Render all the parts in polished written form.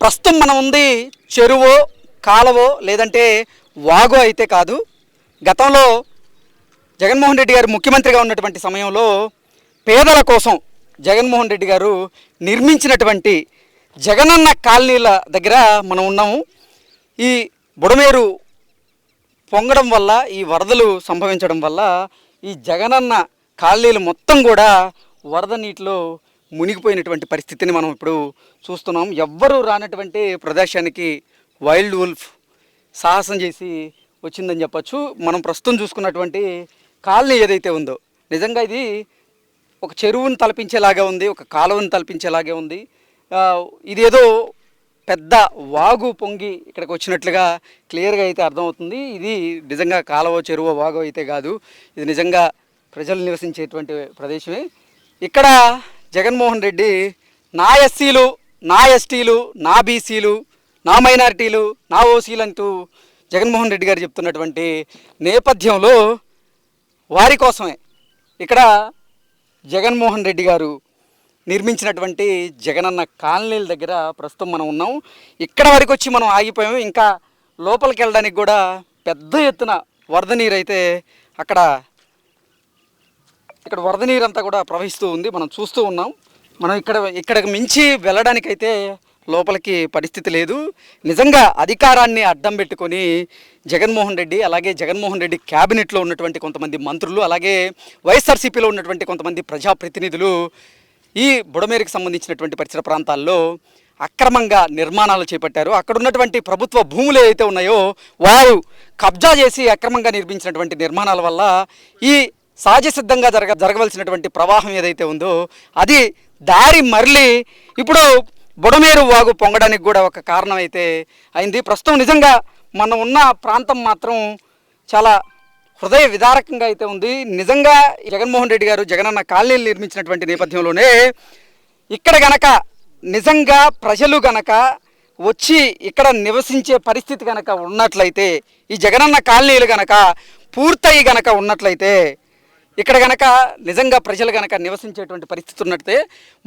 ప్రస్తుతం మనం ఉంది చెరువో కాలవో లేదంటే వాగో అయితే కాదు. గతంలో జగన్మోహన్ రెడ్డి గారు ముఖ్యమంత్రిగా ఉన్నటువంటి సమయంలో పేదల కోసం జగన్మోహన్ రెడ్డి గారు నిర్మించినటువంటి జగనన్న కాలనీల దగ్గర మనం ఉన్నాము. ఈ బుడమేరు పొంగడం వల్ల, ఈ వరదలు సంభవించడం వల్ల ఈ జగనన్న కాలనీలు మొత్తం కూడా వరద నీటిలో మునిగిపోయినటువంటి పరిస్థితిని మనం ఇప్పుడు చూస్తున్నాం. ఎవ్వరూ రానటువంటి ప్రదేశానికి వైల్డ్ వుల్ఫ్ సాహసం చేసి వచ్చిందని చెప్పచ్చు. మనం ప్రస్తుతం చూసుకున్నటువంటి కాలనీ ఏదైతే ఉందో నిజంగా ఇది ఒక చెరువును తలపించేలాగా ఉంది, ఒక కాలువను తలపించేలాగే ఉంది. ఇదేదో పెద్ద వాగు పొంగి ఇక్కడికి వచ్చినట్లుగా క్లియర్గా అయితే అర్థమవుతుంది. ఇది నిజంగా కాలువ చెరువు వాగు అయితే కాదు, ఇది నిజంగా ప్రజలు నివసించేటువంటి ప్రదేశమే. ఇక్కడ జగన్మోహన్ రెడ్డి నా ఎస్సీలు, నా ఎస్టీలు, నా బీసీలు, నా మైనారిటీలు, నా ఓసీలు అంటూ జగన్మోహన్ రెడ్డి గారు చెప్తున్నటువంటి నేపథ్యంలో వారి కోసమే ఇక్కడ జగన్మోహన్ రెడ్డి గారు నిర్మించినటువంటి జగనన్న కాలనీల దగ్గర ప్రస్తుతం మనం ఉన్నాం. ఇక్కడ వరకు వచ్చి మనం ఆగిపోయాము. ఇంకా లోపలికి వెళ్ళడానికి కూడా పెద్ద ఎత్తున వరద నీరు అయితే ఇక్కడ వరద నీరు అంతా కూడా ప్రవహిస్తూ ఉంది, మనం చూస్తూ ఉన్నాం. మనం ఇక్కడికి మించి వెళ్ళడానికైతే లోపలికి పరిస్థితి లేదు. నిజంగా అధికారాన్ని అడ్డం పెట్టుకొని జగన్మోహన్ రెడ్డి, అలాగే జగన్మోహన్ రెడ్డి క్యాబినెట్లో ఉన్నటువంటి కొంతమంది మంత్రులు, అలాగే వైఎస్ఆర్సీపీలో ఉన్నటువంటి కొంతమంది ప్రజాప్రతినిధులు ఈ బుడమేరుకి సంబంధించినటువంటి పరిసర ప్రాంతాల్లో అక్రమంగా నిర్మాణాలు చేపట్టారు. అక్కడ ఉన్నటువంటి ప్రభుత్వ భూములు ఏవైతే ఉన్నాయో వారు కబ్జా చేసి అక్రమంగా నిర్మించినటువంటి నిర్మాణాల వల్ల ఈ సహజ సిద్ధంగా జరగవలసినటువంటి ప్రవాహం ఏదైతే ఉందో అది దారి మరలి ఇప్పుడు బుడమేరు వాగు పొంగడానికి కూడా ఒక కారణం అయితే అయింది. ప్రస్తుతం నిజంగా మనం ఉన్న ప్రాంతం మాత్రం చాలా హృదయ విదారకంగా అయితే ఉంది. నిజంగా జగన్మోహన్ రెడ్డి గారు జగనన్న కాలనీలు నిర్మించినటువంటి నేపథ్యంలోనే ఇక్కడ గనక నిజంగా ప్రజలు గనక వచ్చి ఇక్కడ నివసించే పరిస్థితి గనక ఉన్నట్లయితే, ఈ జగనన్న కాలనీలు గనక పూర్తయి గనక ఉన్నట్లయితే, ఇక్కడ గనక నిజంగా ప్రజలు గనక నివసించేటువంటి పరిస్థితి ఉన్నట్టే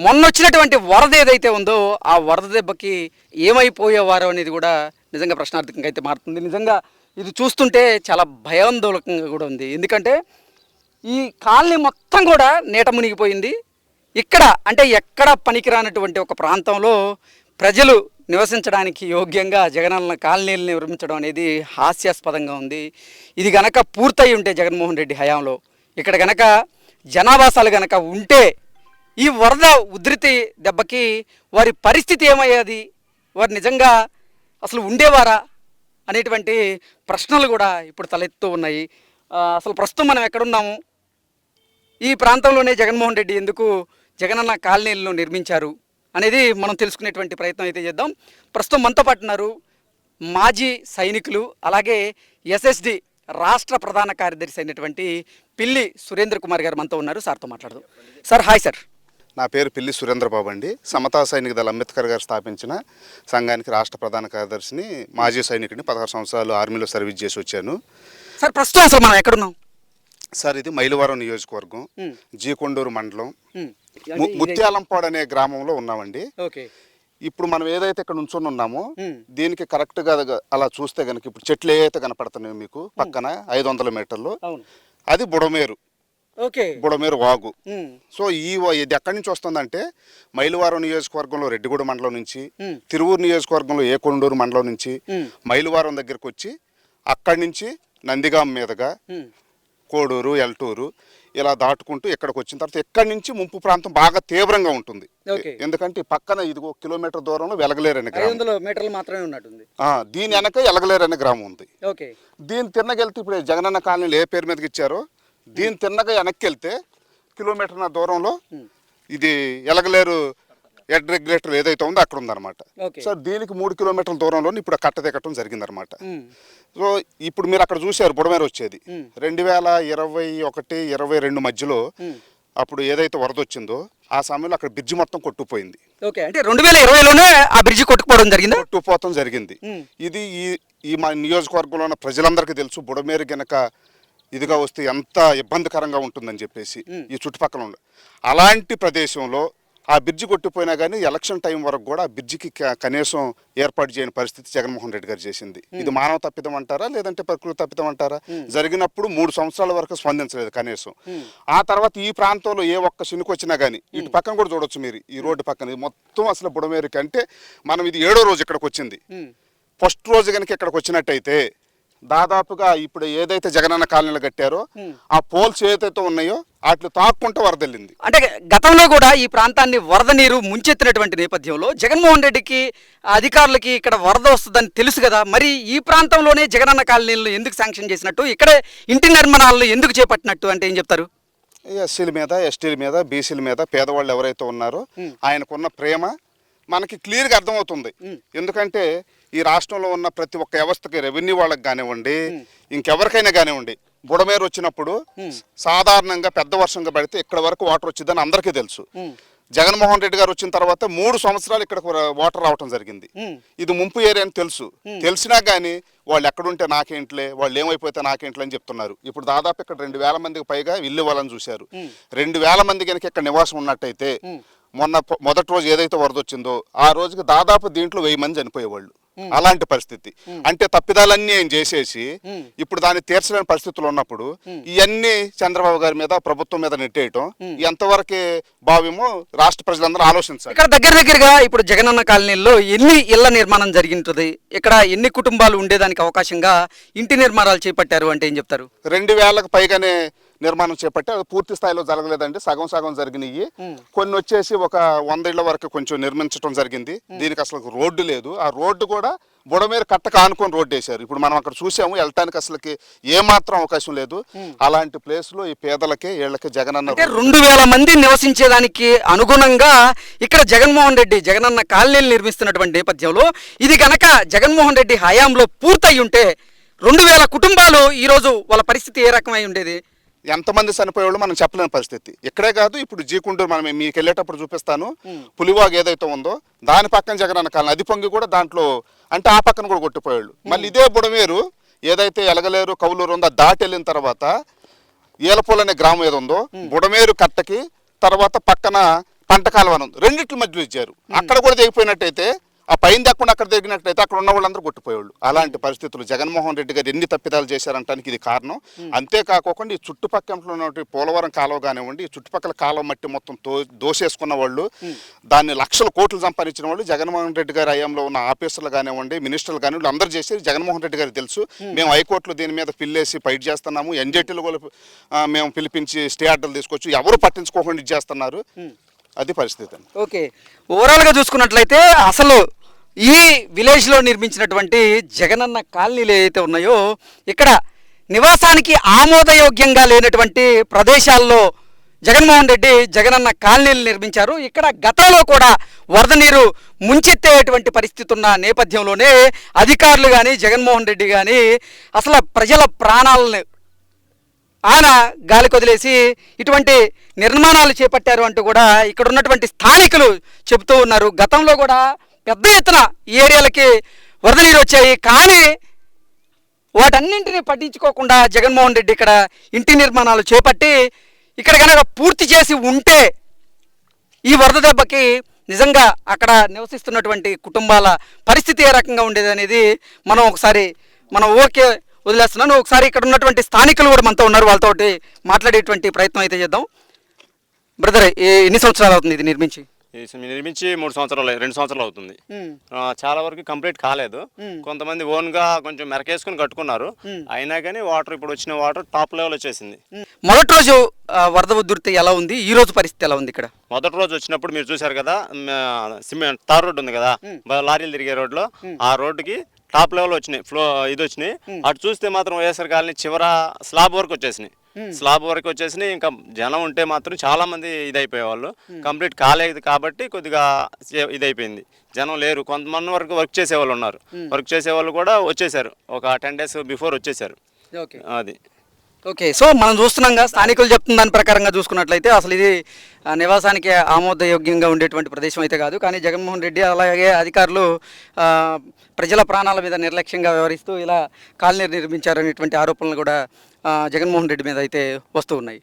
మొన్న వచ్చినటువంటి వరద ఏదైతే ఉందో ఆ వరద దెబ్బకి ఏమైపోయేవారో అనేది కూడా నిజంగా ప్రశ్నార్థకంగా అయితే మారుతుంది. నిజంగా ఇది చూస్తుంటే చాలా భయాందోళనగా కూడా ఉంది. ఎందుకంటే ఈ కాలనీ మొత్తం కూడా నీట మునిగిపోయింది. ఇక్కడ అంటే ఎక్కడ పనికిరానటువంటి ఒక ప్రాంతంలో ప్రజలు నివసించడానికి యోగ్యంగా జగనన్న కాలనీలను నిర్మించడం అనేది హాస్యాస్పదంగా ఉంది. ఇది గనక పూర్తయి ఉంటే జగన్మోహన్ రెడ్డి హయాంలో ఇక్కడ గనక జనావాసాలు గనక ఉంటే ఈ వరద ఉధృతి దెబ్బకి వారి పరిస్థితి ఏమయ్యేది, వారు నిజంగా అసలు ఉండేవారా అనేటువంటి ప్రశ్నలు కూడా ఇప్పుడు తలెత్తుతూ ఉన్నాయి. అసలు ప్రస్తుతం మనం ఎక్కడున్నాము, ఈ ప్రాంతంలోనే జగన్మోహన్ రెడ్డి ఎందుకు జగనన్న కాలనీలను నిర్మించారు అనేది మనం తెలుసుకునేటువంటి ప్రయత్నం అయితే చేద్దాం. ప్రస్తుతం మనతో పాటు ఉన్నారు మాజీ సైనికులు, అలాగే ఎస్ఎస్డి రాష్ట్ర ప్రధాన కార్యదర్శి అయినటువంటి పిల్లి సురేంద్ర కుమార్ గారు మనతో ఉన్నారు. సార్తో మాట్లాడదాం. Sir hi sir. నా పేరు పిల్లి సురేంద్రబాబు అండి. సమతా సైనిక దళ అంబేద్కర్ గారు స్థాపించిన సంఘానికి రాష్ట్ర ప్రధాన కార్యదర్శిని, మాజీ సైనికుడిని. 16 సంవత్సరాలు ఆర్మీలో సర్వీస్ చేసి వచ్చాను. సార్ ప్రస్తుతం అసలు మనం ఎక్కడున్నాం సార్? ఇది మైలవరం నియోజకవర్గం, జీకొండూరు మండలం, ముత్యాలంపాడు అనే గ్రామంలో ఉన్నామండి. ఓకే. ఇప్పుడు మనం ఏదైతే ఇక్కడ నుంచొని ఉన్నామో దీనికి కరెక్ట్గా అలా చూస్తే కనుక ఇప్పుడు చెట్లు ఏవైతే కనపడుతున్నాయో మీకు పక్కన 500 మీటర్లు అది బుడమేరు. ఓకే. బుడమేరు వాగు. సో ఇది ఎక్కడి నుంచి వస్తుందంటే మైలవరం నియోజకవర్గంలో రెడ్డిగూడ మండలం నుంచి, తిరువూరు నియోజకవర్గంలో ఏకొండూరు మండలం నుంచి మైలవరం దగ్గరకు వచ్చి అక్కడి నుంచి నందిగాం మీదుగా కోడూరు, ఎల్టూరు ఇలా దాటుకుంటూ ఇక్కడికి వచ్చిన తర్వాత ఇక్కడి నుంచి ముంపు ప్రాంతం బాగా తీవ్రంగా ఉంటుంది. ఎందుకంటే పక్కన ఇది 1 కిలోమీటర్ దూరంలో వెలగలేరు అనే గ్రామం, 500 మీటర్లు మాత్రమే ఉన్నట్టుంది. దీని వెనక ఎలగలేరు అనే గ్రామం ఉంది. ఓకే. దీని తిన్నగెళ్తే ఇప్పుడు జగనన్న కాలనీలు ఏ పేరు మీదకి ఇచ్చారో దీని తిన్నగా వెనక్కి వెళ్తే కిలోమీటర్ దూరంలో ఇది ఎలగలేరు హెడ్ రెగ్యులేటర్ ఏదైతే ఉందో అక్కడ ఉందన్నమాట. సో దీనికి 3 కిలోమీటర్ల దూరంలో ఇప్పుడు కట్ట దిగటం జరిగిందనమాట. సో ఇప్పుడు మీరు అక్కడ చూశారు బుడమేరు వచ్చేది 2021, 22 మధ్యలో అప్పుడు ఏదైతే వరద వచ్చిందో ఆ సమయంలో అక్కడ బ్రిడ్జి మొత్తం కొట్టుకుపోయింది. ఓకే. అంటే 2020లోనే ఆ బ్రిడ్జి కొట్టుకుపోవడం జరిగింది. ఇది ఈ మా నియోజకవర్గంలో ఉన్న ప్రజలందరికీ తెలుసు. బుడమేరు గనక ఇదిగా వస్తే ఎంత ఇబ్బందికరంగా ఉంటుందని చెప్పేసి ఈ చుట్టుపక్కల అలాంటి ప్రదేశంలో ఆ బ్రిడ్జి కొట్టిపోయినా కానీ ఎలక్షన్ టైం వరకు కూడా ఆ బ్రిడ్జికి కనీసం ఏర్పాటు చేయని పరిస్థితి జగన్మోహన్ రెడ్డి గారు చేసింది. ఇది మానవ తప్పిదం అంటారా లేదంటే ప్రకృతి తప్పిదం అంటారా? జరిగినప్పుడు 3 సంవత్సరాల వరకు స్పందించలేదు కనీసం. ఆ తర్వాత ఈ ప్రాంతంలో ఏ ఒక్క శునికి వచ్చినా కానీ ఇటు పక్కన కూడా చూడొచ్చు మీరు, ఈ రోడ్డు పక్కన ఇది మొత్తం అసలు బుడమేరుకి. అంటే మనం ఇది 7వ రోజు ఇక్కడికి వచ్చింది. ఫస్ట్ రోజు కనుక ఇక్కడికి వచ్చినట్టయితే దాదాపుగా ఇప్పుడు ఏదైతే జగనన్న కాలనీలు కట్టారో ఆ పోల్స్ ఏదైతే ఉన్నాయో వాటిని తాక్కుంటూ వరదల్లింది. అంటే గతంలో కూడా ఈ ప్రాంతాన్ని వరద నీరు ముంచెత్తినటువంటి నేపథ్యంలో జగన్మోహన్ రెడ్డికి అధికారులకి ఇక్కడ వరద వస్తుందని తెలుసు కదా, మరి ఈ ప్రాంతంలోనే జగనన్న కాలనీలను ఎందుకు శాంక్షన్ చేసినట్టు, ఇక్కడే ఇంటి నిర్మాణాలను ఎందుకు చేపట్టినట్టు అంటే ఏం చెప్తారు? ఎస్సీల మీద, ఎస్టీల మీద, బీసీల మీద, పేదవాళ్ళు ఎవరైతే ఉన్నారో ఆయనకున్న ప్రేమ మనకి క్లియర్గా అర్థమవుతుంది. ఎందుకంటే ఈ రాష్ట్రంలో ఉన్న ప్రతి ఒక్క వ్యవస్థకి, రెవెన్యూ వాళ్ళకి కానివ్వండి, ఇంకెవరికైనా కానివ్వండి, బుడమేరు వచ్చినప్పుడు సాధారణంగా పెద్ద వర్షంగా పడితే ఇక్కడ వరకు వాటర్ వచ్చిందని అందరికీ తెలుసు. జగన్మోహన్ రెడ్డి గారు వచ్చిన తర్వాత 3 సంవత్సరాలు ఇక్కడ వాటర్ రావటం జరిగింది. ఇది ముంపు ఏరియా అని తెలిసినా కానీ వాళ్ళు ఎక్కడుంటే నాకేంట్లే, వాళ్ళు ఏమైపోతే నాకేంట్లే అని చెప్తున్నారు. ఇప్పుడు దాదాపు ఇక్కడ 2,000 మందికి పైగా ఇల్లు ఇవ్వాలని చూశారు. 2,000 మంది కనుక ఇక్కడ నివాసం ఉన్నట్టయితే మొదటి రోజు ఏదైతే వరద వచ్చిందో ఆ రోజుకి దాదాపు దీంట్లో 1000 మంది చనిపోయేవాళ్ళు. అలాంటి పరిస్థితి. అంటే తప్పిదాలన్నీ ఆయన చేసేసి ఇప్పుడు దాన్ని తీర్చలేని పరిస్థితులు ఉన్నప్పుడు ఇవన్నీ చంద్రబాబు గారి మీద, ప్రభుత్వం మీద నెట్టేయటం ఎంతవరకు భావ్యమో రాష్ట్ర ప్రజలందరూ ఆలోచించాలి. ఇక్కడ దగ్గరగా ఇప్పుడు జగనన్న కాలనీలో ఎన్ని ఇళ్ల నిర్మాణం జరిగింటుంది, ఇక్కడ ఎన్ని కుటుంబాలు ఉండేదానికి అవకాశంగా ఇంటి నిర్మాణాలు చేపట్టారు అంటే ఏం చెప్తారు? 2,000కు పైగానే నిర్మాణం చేపట్టి అది పూర్తి స్థాయిలో జరగలేదండి, సగం జరిగినాయి. కొన్ని వచ్చేసి ఒక 100 ఇళ్ల వరకు కొంచెం నిర్మించడం జరిగింది. దీనికి అసలు రోడ్డు లేదు. ఆ రోడ్డు కూడా బుడమేరు కట్టక ఆనుకొని రోడ్డు వేశారు. ఇప్పుడు మనం అక్కడ చూసాము, వెళ్ళటానికి అసలుకి ఏమాత్రం అవకాశం లేదు. అలాంటి ప్లేస్ లో ఈ పేదలకే వీళ్ళకి జగనన్న 2,000 మంది నివసించేదానికి అనుగుణంగా ఇక్కడ జగన్మోహన్ రెడ్డి జగనన్న కాలనీలు నిర్మిస్తున్నటువంటి నేపథ్యంలో ఇది గనక జగన్మోహన్ రెడ్డి హయాంలో పూర్తయి ఉంటే 2,000 కుటుంబాలు ఈరోజు వాళ్ళ పరిస్థితి ఏ రకమై ఉండేది? ఎంతమంది చనిపోయేవాళ్ళు మనం చెప్పలేని పరిస్థితి. ఇక్కడే కాదు, ఇప్పుడు జీకుంటూరు మనం మీకు వెళ్ళేటప్పుడు చూపిస్తాను, పులివాగ్ ఏదైతే ఉందో దాని పక్కన జగనన్న కాలనీ, అది పొంగి కూడా దాంట్లో అంటే ఆ పక్కన కూడా కొట్టిపోయాళ్ళు. మళ్ళీ ఇదే బుడమేరు ఏదైతే ఎలగలేరు, కౌలూరు ఉందో దాటి వెళ్ళిన తర్వాత ఏలపూల్ అనే గ్రామం ఏదో ఉందో బుడమేరు కట్టకి తర్వాత పక్కన పంట కాలువను రెండిట్ల మధ్యలో ఇచ్చారు. అక్కడ కూడా దిగిపోయినట్టయితే ఆ పైన దక్కకుండా అక్కడ దిగినట్టయితే అక్కడ ఉన్న వాళ్ళందరూ కొట్టిపోయేవాళ్ళు. అలాంటి పరిస్థితులు జగన్మోహన్ రెడ్డి గారు ఎన్ని తప్పిదాలు చేశారంటానికి ఇది కారణం. అంతేకాకుండా ఈ చుట్టుపక్కల ఉన్న పోలవరం కాలువ కానివ్వండి, ఈ చుట్టుపక్కల కాలువ మట్టి మొత్తం దోసేసుకున్న వాళ్ళు, దాన్ని లక్షల కోట్లు సంపాదించిన వాళ్ళు జగన్మోహన్ రెడ్డి గారి హయాంలో ఉన్న ఆఫీసర్లు కానివ్వండి, మినిస్టర్లు కానివ్వండి, అందరూ చేసేది జగన్మోహన్ రెడ్డి గారికి తెలుసు. మేము హైకోర్టులో దీని మీద పిల్లేసి ఫైట్ చేస్తున్నాము, ఎన్జేటీలు కూడా మేము పిలిపించి స్టే ఆర్డర్లు తీసుకొచ్చి ఎవరు పట్టించుకోకుండా ఇచ్చేస్తున్నారు. అది పరిస్థితి. ఓకే, ఓవరాల్గా చూసుకున్నట్లయితే అసలు ఈ విలేజ్లో నిర్మించినటువంటి జగనన్న కాలనీలు ఏవైతే ఉన్నాయో ఇక్కడ నివాసానికి ఆమోదయోగ్యంగా లేనటువంటి ప్రదేశాల్లో జగన్మోహన్ రెడ్డి జగనన్న కాలనీలు నిర్మించారు. ఇక్కడ గతంలో కూడా వరద నీరు ముంచెత్తేటువంటి పరిస్థితి ఉన్న నేపథ్యంలోనే అధికారులు కానీ జగన్మోహన్ రెడ్డి కానీ అసలు ప్రజల ప్రాణాలను ఆయన గాలి కొదిలేసి ఇటువంటి నిర్మాణాలు చేపట్టారు అంటూ కూడా ఇక్కడ ఉన్నటువంటి స్థానికులు చెబుతూ ఉన్నారు. గతంలో కూడా పెద్ద ఎత్తున ఈ ఏరియాలకి వరద నీరు వచ్చాయి, కానీ వాటన్నింటినీ పట్టించుకోకుండా జగన్మోహన్ రెడ్డి ఇక్కడ ఇంటి నిర్మాణాలు చేపట్టి ఇక్కడ కనుక పూర్తి చేసి ఉంటే ఈ వరద దెబ్బకి నిజంగా అక్కడ నివసిస్తున్నటువంటి కుటుంబాల పరిస్థితి ఏ రకంగా ఉండేది అనేది మనం ఓకే వదిలేస్తున్నాను. ఒకసారి ఇక్కడ ఉన్నటువంటి స్థానికులు కూడా మనతో ఉన్నారు, వాళ్ళతోటి మాట్లాడేటువంటి ప్రయత్నం అయితే చేద్దాం. బ్రదర్, ఎన్ని సంవత్సరాలు అవుతుంది ఇది నిర్మించి? 3 సంవత్సరాలు 2 సంవత్సరాలు అవుతుంది. చాలా వరకు కంప్లీట్ కాలేదు. కొంతమంది ఓన్ గా కొంచెం మెరకేసుకుని కట్టుకున్నారు. అయినా కానీ వాటర్ ఇప్పుడు వచ్చిన వాటర్ టాప్ లెవెల్ వచ్చేసింది. మొదటి రోజు వరద ఉధృతి ఎలా ఉంది, ఈ రోజు పరిస్థితి ఎలా ఉంది? ఇక్కడ మొదటి రోజు వచ్చినప్పుడు మీరు చూసారు కదా, సిమెంట్ తార్ రోడ్డు ఉంది కదా, లారీలు తిరిగే రోడ్లో, ఆ రోడ్డుకి టాప్ లెవెల్ వచ్చినాయి, ఇది వచ్చినాయి. అటు చూస్తే మాత్రం వైఎస్ఆర్ కాలనీ చివర స్లాబ్ వరకు వచ్చేసినాయి. ఇంకా జనం ఉంటే మాత్రం చాలా మంది ఇదైపోయేవాళ్ళు. కంప్లీట్ కాలేదు కాబట్టి కొద్దిగా ఇదైపోయింది, జనం లేరు. కొంతమంది వరకు వర్క్ చేసేవాళ్ళు ఉన్నారు, వర్క్ చేసేవాళ్ళు కూడా వచ్చేసారు, ఒక 10 days బిఫోర్ వచ్చేసారు. అది ఓకే. సో మనం చూస్తున్నాంగా స్థానికులు చెప్తున్న దాని ప్రకారంగా చూసుకున్నట్లయితే అసలు ఇది నివాసానికి ఆమోదయోగ్యంగా ఉండేటువంటి ప్రదేశం అయితే కాదు, కానీ జగన్మోహన్ రెడ్డి అలాగే అధికారులు ప్రజల ప్రాణాల మీద నిర్లక్ష్యంగా వ్యవహరిస్తూ ఇలా కాలనీ నిర్మించారనేటువంటి ఆరోపణలు కూడా జగన్మోహన్ రెడ్డి మీద అయితే వస్తూ ఉన్నాయి.